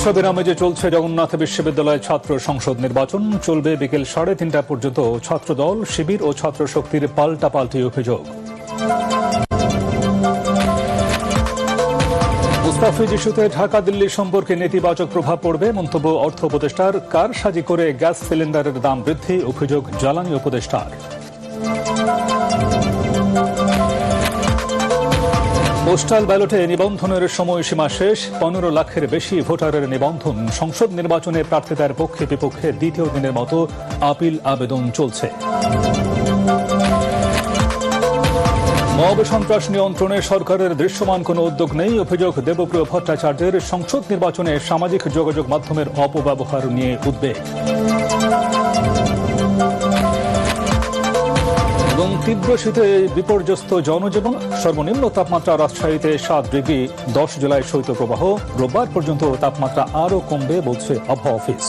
উৎসবের আমেজে চলছে জগন্নাথ বিশ্ববিদ্যালয় ছাত্র সংসদ নির্বাচন। চলবে বিকেল 3:30 পর্যন্ত। ছাত্রদল, শিবির ও ছাত্র শক্তির পাল্টাপাল্টি অভিযোগ। মুস্তাফিজ ইস্যুতে ঢাকা দিল্লি সম্পর্কে নেতিবাচক প্রভাব পড়বে, মন্তব্য অর্থ উপদেষ্টার। কারসাজি করে গ্যাস সিলিন্ডারের দাম বৃদ্ধি, অভিযোগ জ্বালানি উপদেষ্টার। পোস্টাল ব্যালটে নিবন্ধনের সময়সীমা শেষ। 15 লাখের বেশি ভোটারের নিবন্ধন। সংসদ নির্বাচনে প্রার্থিতার পক্ষে বিপক্ষে দ্বিতীয় দিনের মতো আপিল আবেদন চলছে। মব সন্ত্রাস নিয়ন্ত্রণে সরকারের দৃশ্যমান কোনো উদ্যোগ নেই, অভিযোগ দেবপ্রিয় ভট্টাচার্যের। সংসদ নির্বাচনে সামাজিক যোগাযোগ মাধ্যমের অপব্যবহার নিয়ে উদ্বেগ। এবং তীব্র শীতে বিপর্যস্ত জনজীবন। সর্বনিম্ন তাপমাত্রা রাজশাহীতে 7 ডিগ্রি, 10 জুলাই শৈত্যপ্রবাহ। রোববার পর্যন্ত তাপমাত্রা আরও কমবে বলছে আবহাওয়া অফিস।